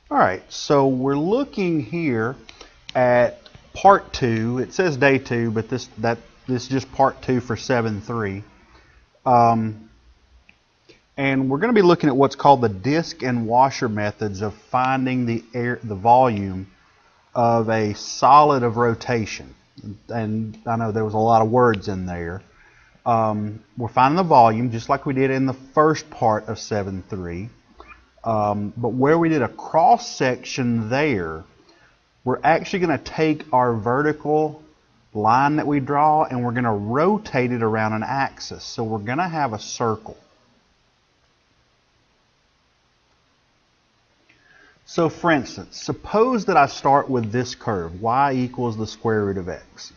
All right, so we're looking here at part 2. It says day 2, but this is just part 2 for 7.3. And we're going to be looking at what's called the disc and washer methods of finding the volume of a solid of rotation. And I know there was a lot of words in there. We're finding the volume just like we did in the first part of 7.3. But where we did a cross section there, we're actually going to take our vertical line that we draw and we're going to rotate it around an axis. So we're going to have a circle. So for instance, suppose that I start with this curve, y equals the square root of x.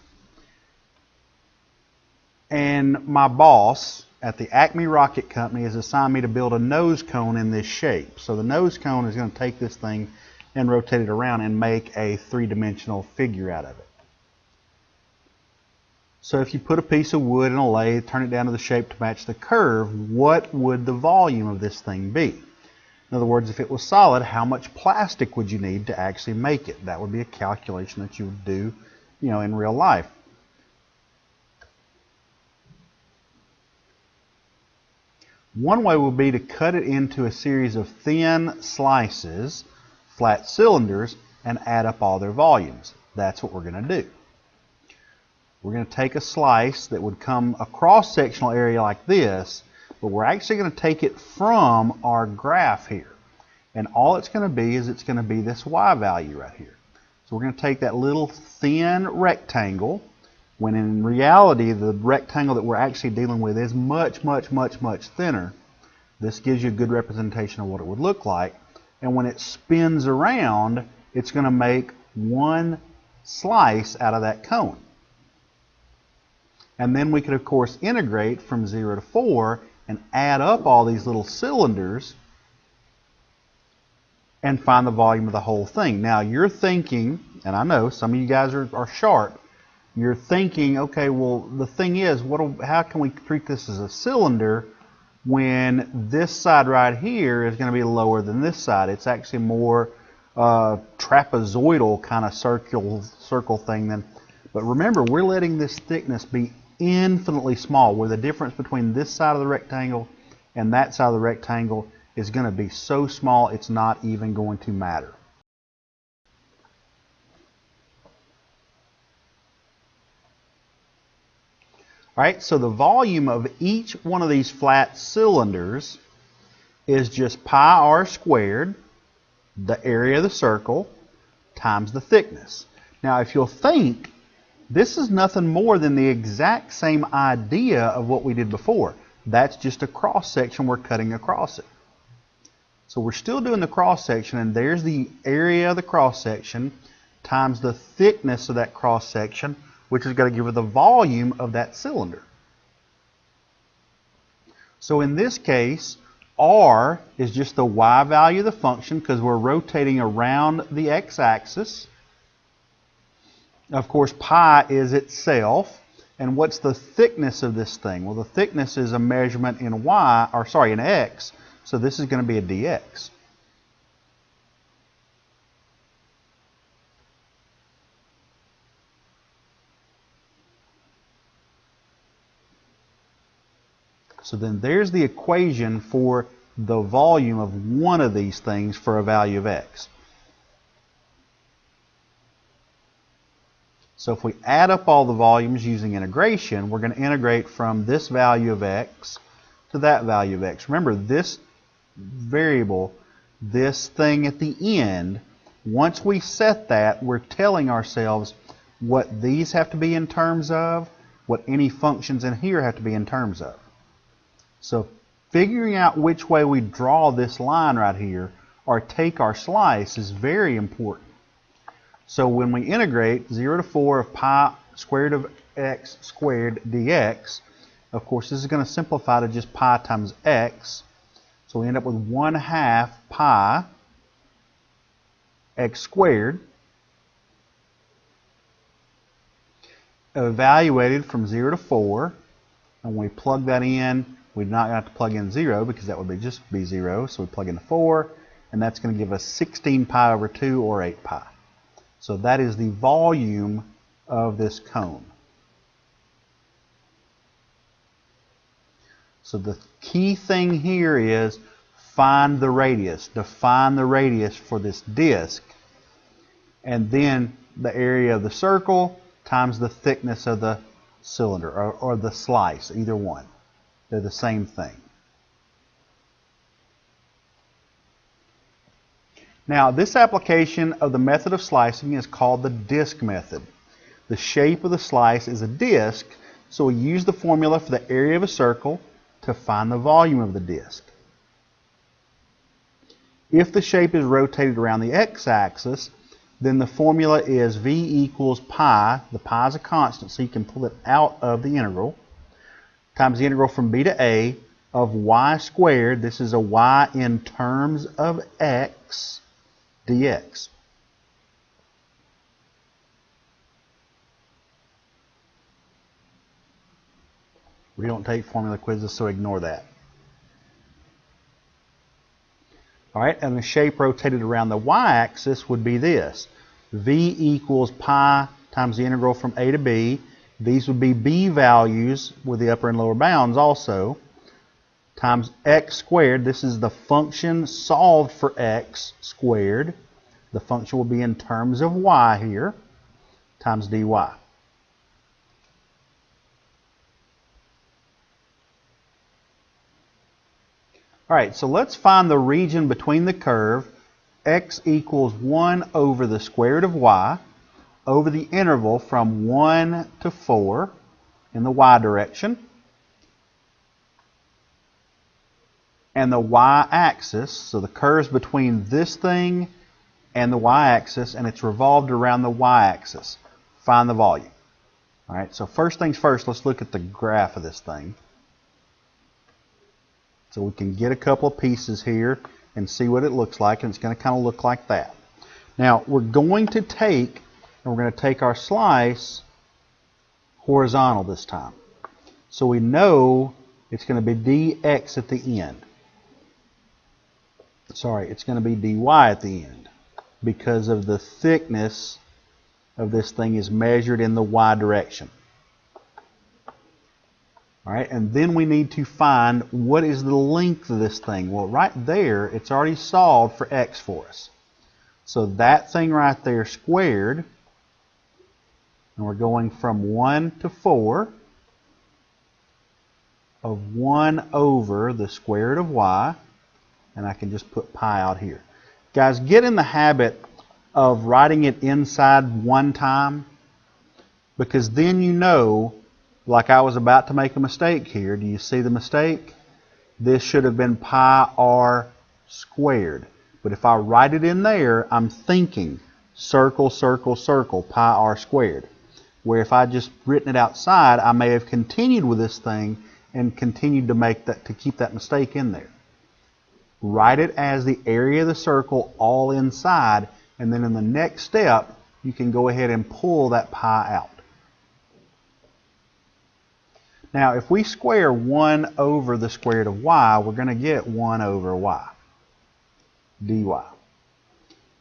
And my boss at the Acme Rocket Company has assigned me to build a nose cone in this shape. So the nose cone is going to take this thing and rotate it around and make a three-dimensional figure out of it. So if you put a piece of wood in a lathe, turn it down to the shape to match the curve, what would the volume of this thing be? In other words, if it was solid, how much plastic would you need to actually make it? That would be a calculation that you would do, in real life. One way would be to cut it into a series of thin slices, flat cylinders, and add up all their volumes. That's what we're going to do. We're going to take a slice that would come a cross-sectional area like this, but we're actually going to take it from our graph here. And all it's going to be is it's going to be this y value right here. So we're going to take that little thin rectangle, when in reality the rectangle that we're actually dealing with is much, much, much, much thinner. This gives you a good representation of what it would look like. And when it spins around, it's going to make one slice out of that cone. And then we could, of course, integrate from 0 to 4 and add up all these little cylinders and find the volume of the whole thing. Now, you're thinking, and I know some of you guys are sharp, you're thinking, okay, well, the thing is, how can we treat this as a cylinder when this side right here is going to be lower than this side? It's actually more trapezoidal kind of circle thing. But remember, we're letting this thickness be infinitely small, where the difference between this side of the rectangle and that side of the rectangle is going to be so small it's not even going to matter. All right, so the volume of each one of these flat cylinders is just pi r squared, the area of the circle, times the thickness. Now, if you'll think, this is nothing more than the exact same idea of what we did before. That's just a cross section we're cutting across it. So we're still doing the cross section, and there's the area of the cross section times the thickness of that cross section, which is going to give it the volume of that cylinder. So in this case, r is just the y value of the function because we're rotating around the x-axis. Of course, pi is itself. And what's the thickness of this thing? Well, the thickness is a measurement in in x. So this is going to be a dx. So then there's the equation for the volume of one of these things for a value of x. So if we add up all the volumes using integration, we're going to integrate from this value of x to that value of x. Remember, this variable, this thing at the end, once we set that, we're telling ourselves what these have to be in terms of, what any functions in here have to be in terms of. So figuring out which way we draw this line right here or take our slice is very important. So when we integrate 0 to 4 of pi squared of x squared dx, of course this is going to simplify to just pi times x. So we end up with 1/2 pi x squared evaluated from 0 to 4. And when we plug that in, we're not going to have to plug in 0 because that would just be 0. So we plug in 4, and that's going to give us 16 pi over 2 or 8 pi. So that is the volume of this cone. So the key thing here is find the radius, define the radius for this disk, and then the area of the circle times the thickness of the cylinder or the slice, either one. They're the same thing. Now, this application of the method of slicing is called the disk method. The shape of the slice is a disk, so we use the formula for the area of a circle to find the volume of the disk. If the shape is rotated around the x-axis, then the formula is v equals pi, the pi is a constant, so you can pull it out of the integral, times the integral from b to a of y squared, this is a y in terms of x, dx. We don't take formula quizzes, so ignore that. All right, and the shape rotated around the y-axis would be this. V equals pi times the integral from a to b. These would be b values with the upper and lower bounds also, times x squared. This is the function solved for x squared. The function will be in terms of y here, times dy. All right, so let's find the region between the curve x equals 1 over the square root of y over the interval from 1 to 4 in the y direction, and the y-axis, so the curve's between this thing and the y-axis, and it's revolved around the y-axis. Find the volume. All right, so first things first, let's look at the graph of this thing. So we can get a couple of pieces here and see what it looks like, and it's going to kind of look like that. Now we're going to take our slice horizontal this time. So we know it's going to be dx at the end. Sorry, it's going to be dy at the end because of the thickness of this thing is measured in the y direction. All right, and then we need to find what is the length of this thing. Well, right there, it's already solved for x for us. So that thing right there squared, and we're going from 1 to 4 of 1 over the square root of y, and I can just put pi out here. Guys, get in the habit of writing it inside one time, because then you know, like I was about to make a mistake here. Do you see the mistake? This should have been pi r squared. But if I write it in there, I'm thinking circle, circle, circle, pi r squared. Where if I just written it outside, I may have continued with this thing and continued to keep that mistake in there. Write it as the area of the circle all inside, and then in the next step, you can go ahead and pull that pi out. Now, if we square 1 over the square root of y, we're going to get 1 over y, dy. All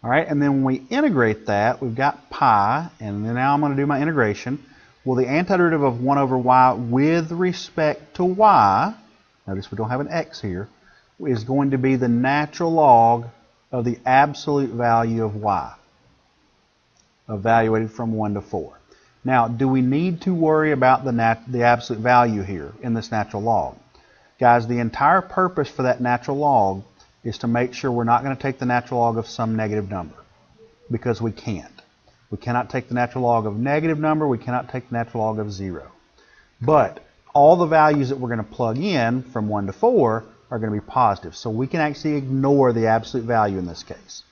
right, and then when we integrate that, we've got pi, and then now I'm going to do my integration. Well, the antiderivative of 1 over y with respect to y, notice we don't have an x here, is going to be the natural log of the absolute value of y, evaluated from 1 to 4. Now, do we need to worry about the absolute value here in this natural log? Guys, the entire purpose for that natural log is to make sure we're not going to take the natural log of some negative number, because we can't. We cannot take the natural log of negative number. We cannot take the natural log of 0. But all the values that we're going to plug in from 1 to 4 are going to be positive. So we can actually ignore the absolute value in this case.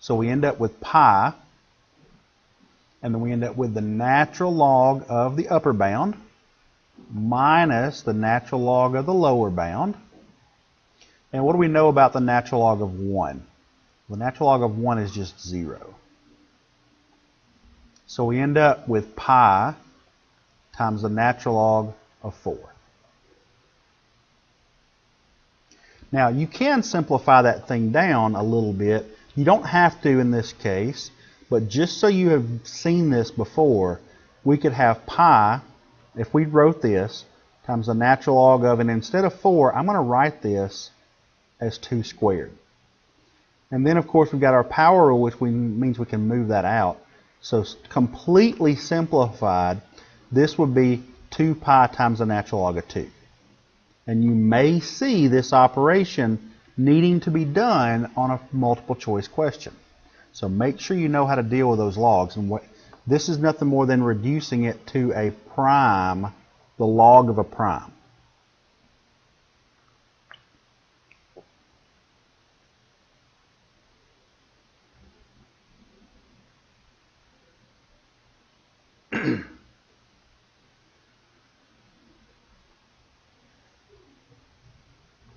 So we end up with pi, and then we end up with the natural log of the upper bound minus the natural log of the lower bound. And what do we know about the natural log of 1? The natural log of 1 is just 0. So we end up with pi times the natural log of 4. Now you can simplify that thing down a little bit. You don't have to in this case, but just so you have seen this before, we could have pi, if we wrote this, times the natural log of, and instead of 4, I'm going to write this as 2 squared. And then of course we've got our power rule, which means we can move that out. So completely simplified, this would be 2 pi times the natural log of 2. And you may see this operation needing to be done on a multiple choice question. So make sure you know how to deal with those logs. And this is nothing more than reducing it to a prime, the log of a prime.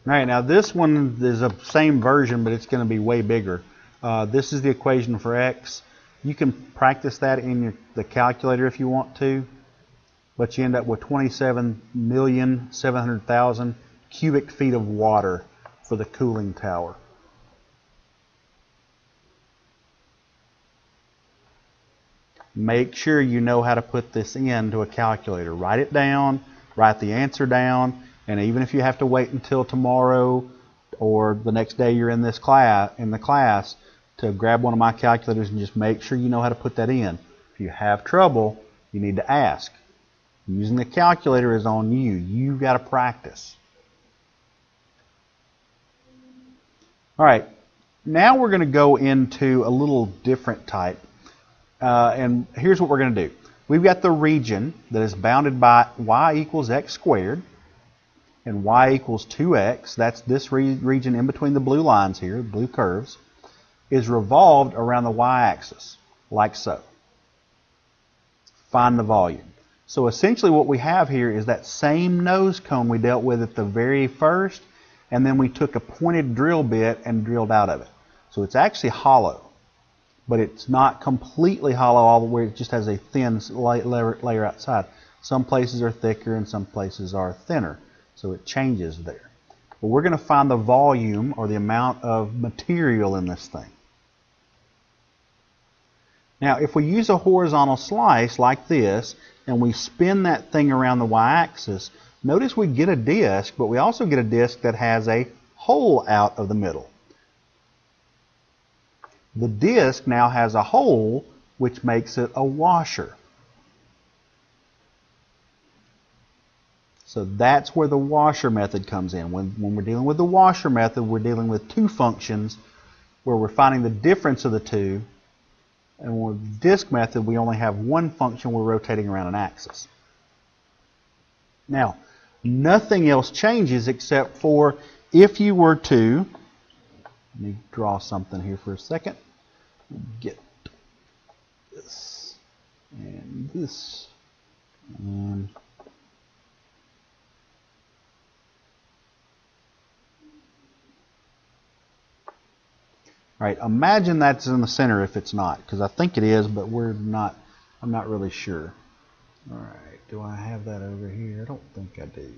All right, now this one is the same version, but it's going to be way bigger. This is the equation for x. You can practice that in the calculator if you want to, but you end up with 27,700,000 cubic feet of water for the cooling tower. Make sure you know how to put this into a calculator. Write it down, write the answer down, and even if you have to wait until tomorrow or the next day you're in the class to grab one of my calculators and just make sure you know how to put that in. If you have trouble, you need to ask. Using the calculator is on you. You've got to practice. All right, now we're going to go into a little different type. And here's what we're going to do. We've got the region that is bounded by y equals x squared and y equals 2x. That's this region in between the blue lines here, blue curves, is revolved around the y-axis, like so. Find the volume. So essentially what we have here is that same nose cone we dealt with at the very first, and then we took a pointed drill bit and drilled out of it. So it's actually hollow, but it's not completely hollow all the way. It just has a thin layer outside. Some places are thicker and some places are thinner, so it changes there. But we're going to find the volume, or the amount of material in this thing. Now if we use a horizontal slice like this and we spin that thing around the y-axis, notice we get a disc, but we also get a disc that has a hole out of the middle. The disc now has a hole, which makes it a washer. So that's where the washer method comes in. When we're dealing with the washer method, we're dealing with two functions where we're finding the difference of the two. And with the disc method, we only have one function. We're rotating around an axis. Now, nothing else changes except for if you were to, let me draw something here for a second. Get this and this. And all right, imagine that's in the center if it's not, because I think it is, but I'm not really sure. All right, do I have that over here? I don't think I do.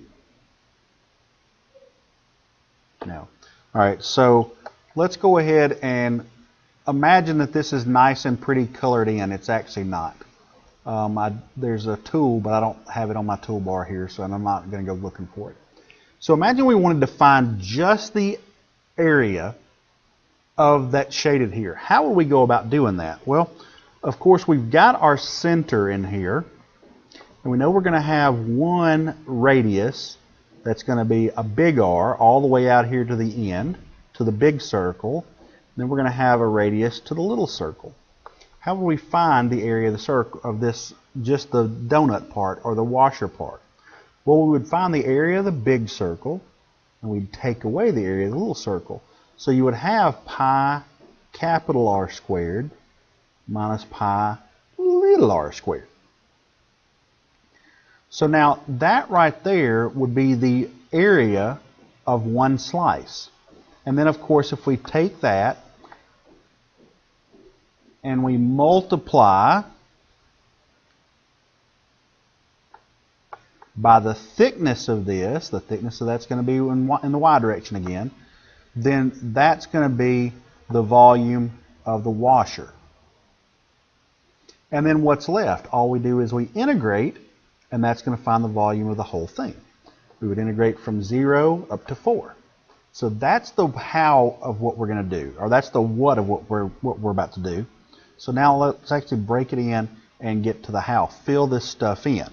No. All right, so let's go ahead and imagine that this is nice and pretty colored in. It's actually not. There's a tool, but I don't have it on my toolbar here, so I'm not going to go looking for it. So imagine we wanted to find just the area of that shaded here. How would we go about doing that? Well, of course, we've got our center in here, and we know we're going to have one radius that's going to be a big R all the way out here to the end, to the big circle. Then we're going to have a radius to the little circle. How would we find the area of the circle of this, just the donut part or the washer part? Well, we would find the area of the big circle, and we'd take away the area of the little circle. So you would have pi capital R squared minus pi little r squared. So now that right there would be the area of one slice. And then of course if we take that and we multiply by the thickness of this, the thickness of that's going to be in the y direction again, then that's going to be the volume of the washer. And then what's left? All we do is we integrate, and that's going to find the volume of the whole thing. We would integrate from 0 up to 4. So that's the how of what we're going to do, or that's the what of what we're about to do. So now let's actually break it in and get to the how. Fill this stuff in.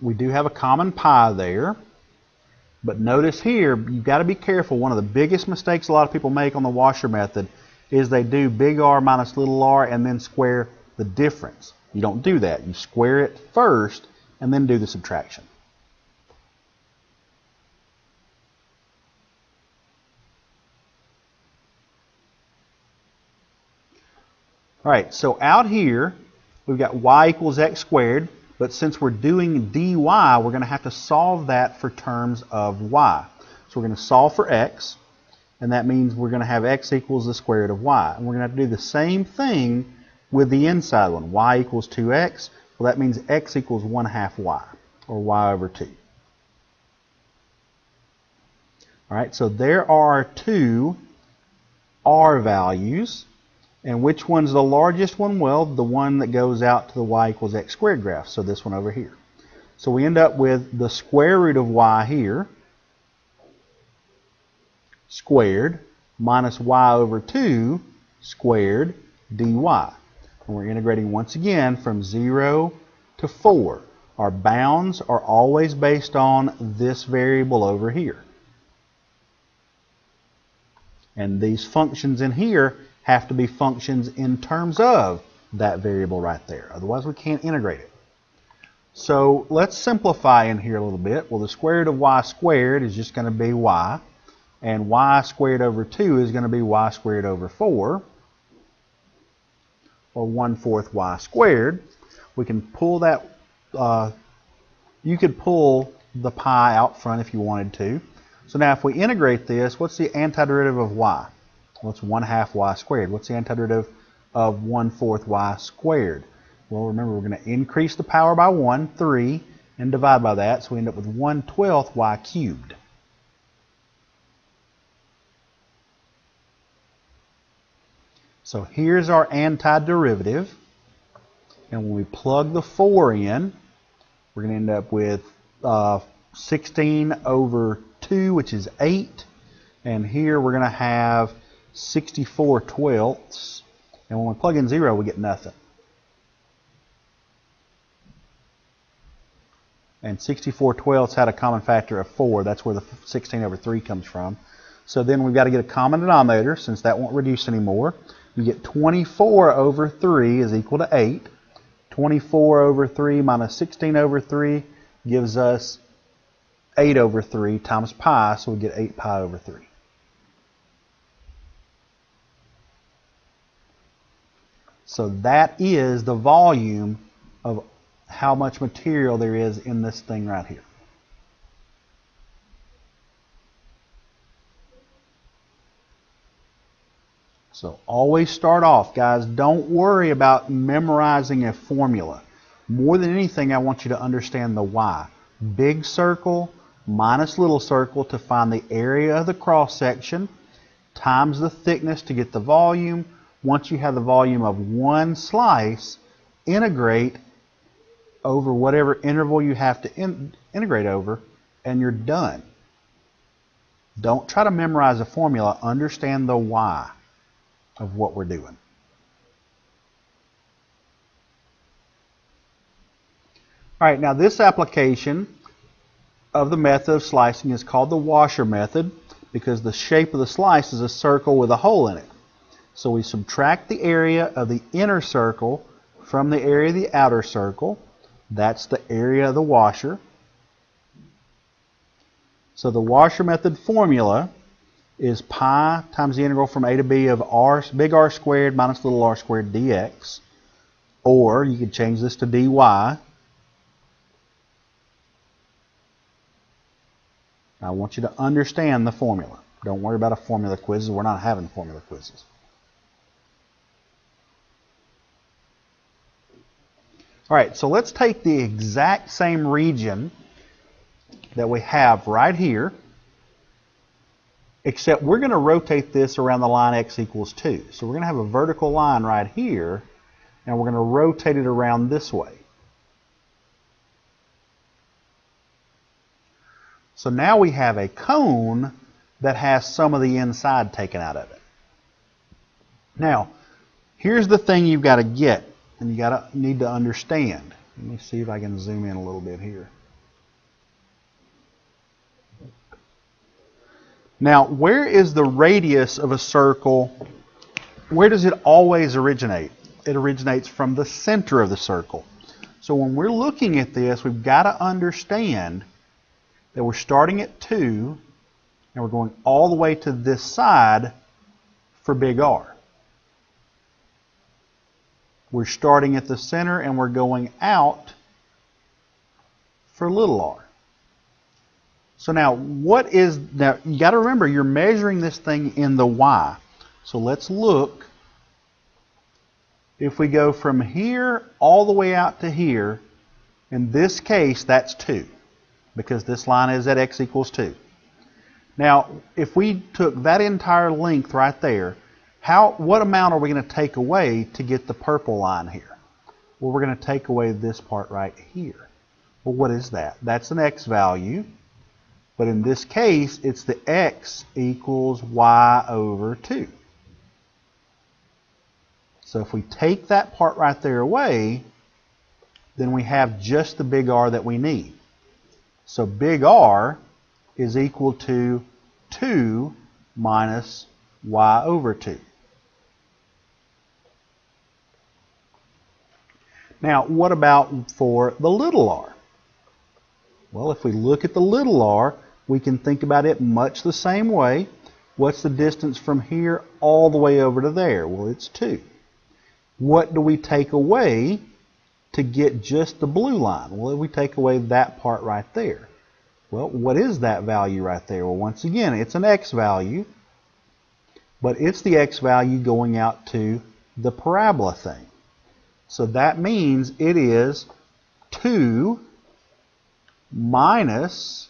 We do have a common pi there, but notice here you've got to be careful. One of the biggest mistakes a lot of people make on the washer method is they do big R minus little r and then square the difference. You don't do that. You square it first and then do the subtraction. All right, so out here we've got y equals x squared, but since we're doing dy, we're going to have to solve that for terms of y. So we're going to solve for x, and that means we're going to have x equals the square root of y. And we're going to have to do the same thing with the inside one. Y equals 2x. Well, that means x equals 1/2 y, or y over 2. All right, so there are two r values. And which one's the largest one? Well, the one that goes out to the y equals x squared graph, so this one over here. So we end up with the square root of y here, squared, minus y over 2 squared dy. And we're integrating once again from 0 to 4. Our bounds are always based on this variable over here. And these functions in here have to be functions in terms of that variable right there. Otherwise we can't integrate it. So let's simplify in here a little bit. Well, the square root of y squared is just going to be y. And y squared over 2 is going to be y squared over 4. Or 1/4 y squared. We can pull that, you could pull the pi out front if you wanted to. So now if we integrate this, what's the antiderivative of y? Well, it's 1/2 y squared. What's the antiderivative of 1/4 y squared? Well, remember, we're going to increase the power by 1, 3, and divide by that, so we end up with 1/12 y cubed. So here's our antiderivative, and when we plug the 4 in, we're going to end up with 16 over 2, which is 8, and here we're going to have 64/12, and when we plug in 0, we get nothing. And 64/12 had a common factor of 4. That's where the 16 over 3 comes from. So then we've got to get a common denominator, since that won't reduce anymore. You get 24 over 3 is equal to 8. 24 over 3 minus 16 over 3 gives us 8 over 3 times pi, so we get 8 pi over 3. So that is the volume of how much material there is in this thing right here. So always start off, guys. Don't worry about memorizing a formula. More than anything, I want you to understand the why. Big circle minus little circle to find the area of the cross section, times the thickness to get the volume. Once you have the volume of one slice, integrate over whatever interval you have to integrate over, and you're done. Don't try to memorize a formula. Understand the why of what we're doing. All right, now this application of the method of slicing is called the washer method because the shape of the slice is a circle with a hole in it. So we subtract the area of the inner circle from the area of the outer circle. That's the area of the washer. So the washer method formula is pi times the integral from a to b of r, big R squared minus little r squared dx. Or you could change this to dy. I want you to understand the formula. Don't worry about a formula quizzes. We're not having formula quizzes. All right, so let's take the exact same region that we have right here, except we're going to rotate this around the line x equals 2. So we're going to have a vertical line right here, and we're going to rotate it around this way. So now we have a cone that has some of the inside taken out of it. Now, here's the thing you've got to get, and you need to understand. Let me see if I can zoom in a little bit here. Now, where is the radius of a circle? Where does it always originate? It originates from the center of the circle. So when we're looking at this, we've got to understand that we're starting at 2, and we're going all the way to this side for big R. We're starting at the center, and we're going out for little r. So now, now you got to remember, you're measuring this thing in the y. So let's look. If we go from here all the way out to here, in this case, that's 2, because this line is at x equals 2. Now, if we took that entire length right there, what amount are we going to take away to get the purple line here? Well, we're going to take away this part right here. Well, what is that? That's an x value. But in this case, it's the x equals y over 2. So if we take that part right there away, then we have just the big R that we need. So big R is equal to 2 minus y over 2. Now, what about for the little r? Well, if we look at the little r, we can think about it much the same way. What's the distance from here all the way over to there? Well, it's 2. What do we take away to get just the blue line? Well, we take away that part right there. Well, what is that value right there? Well, once again, it's an x value, but it's the x value going out to the parabola thing. So that means it is 2 minus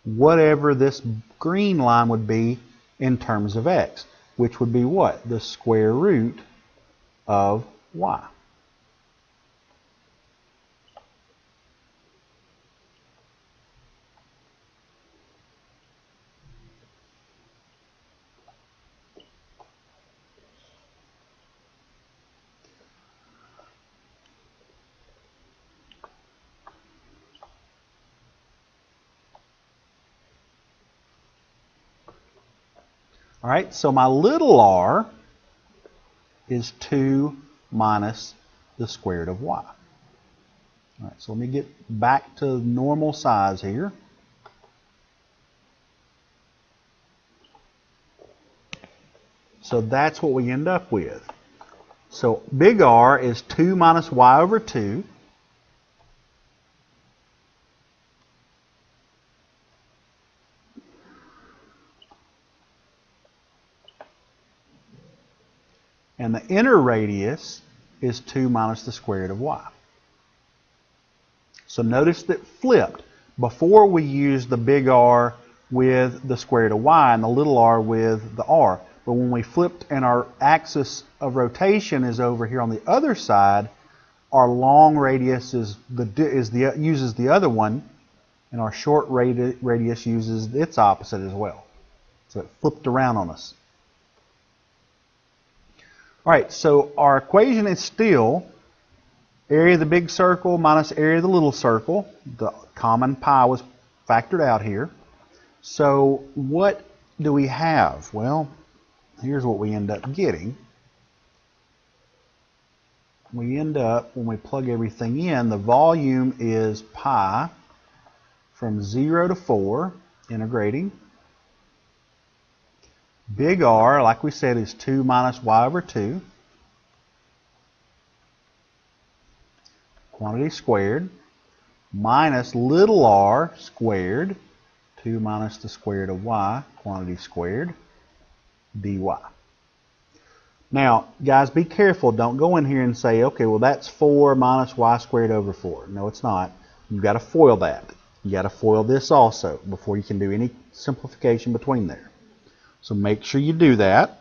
whatever this green line would be in terms of x, which would be what? The square root of y. All right, so my little r is 2 minus the square root of y. All right, so let me get back to normal size here. So that's what we end up with. So big R is 2 minus y over 2. And the inner radius is 2 minus the square root of y. So notice that flipped. Before we used the big R with the square root of y and the little r with the r. But when we flipped and our axis of rotation is over here on the other side, our long radius uses the other one, and our short radius uses its opposite as well. So it flipped around on us. All right, so our equation is still area of the big circle minus area of the little circle. The common pi was factored out here. So what do we have? Well, here's what we end up getting. We end up, when we plug everything in, the volume is pi from 0 to 4, integrating. Big R, like we said, is 2 minus y over 2. Quantity squared. Minus little r squared. 2 minus the square root of y, quantity squared, dy. Now, guys, be careful. Don't go in here and say, okay, well, that's 4 minus y squared over 4. No, it's not. You've got to FOIL that. You've got to FOIL this also before you can do any simplification between there. So make sure you do that.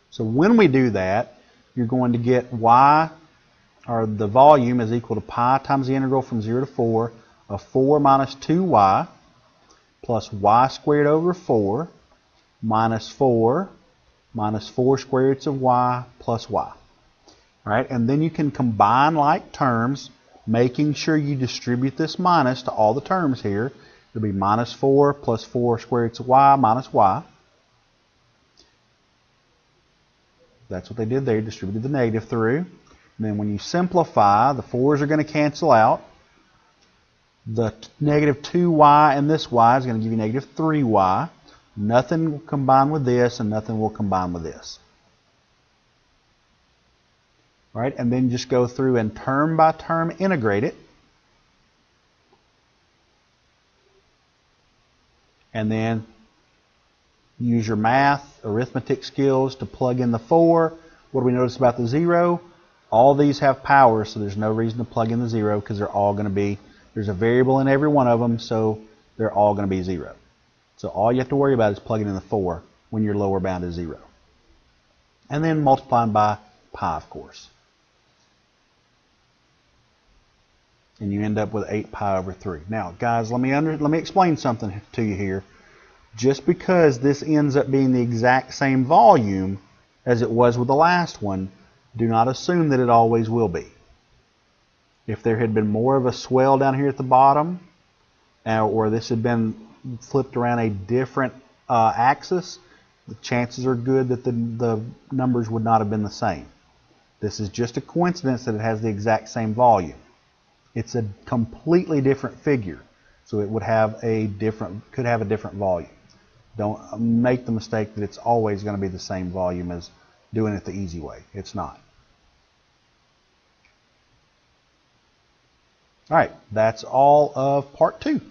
So when we do that, you're going to get y, or the volume, is equal to pi times the integral from 0 to 4 of 4 minus 2y plus y squared over 4 minus 4 square roots of y plus y. All right, and then you can combine like terms, making sure you distribute this minus to all the terms here. It'll be minus 4 plus 4 square roots of y minus y. That's what they did there, distributed the negative through. And then when you simplify, the 4's are going to cancel out. The negative 2y and this y is going to give you negative 3y. Nothing will combine with this, and nothing will combine with this. All right, and then just go through and term by term integrate it. And then use your math, arithmetic skills to plug in the 4. What do we notice about the 0? All these have power, so there's no reason to plug in the 0 because they're all going to be, there's a variable in every one of them, so they're all going to be 0. So all you have to worry about is plugging in the 4 when your lower bound is 0. And then multiplying by pi, of course. And you end up with 8 pi over 3. Now, guys, let me explain something to you here. Just because this ends up being the exact same volume as it was with the last one, do not assume that it always will be. If there had been more of a swell down here at the bottom, or this had been flipped around a different axis, the chances are good that the numbers would not have been the same. This is just a coincidence that it has the exact same volume. It's a completely different figure, so it would have could have a different volume. Don't make the mistake that it's always going to be the same volume as doing it the easy way. It's not. All right, that's all of part 2.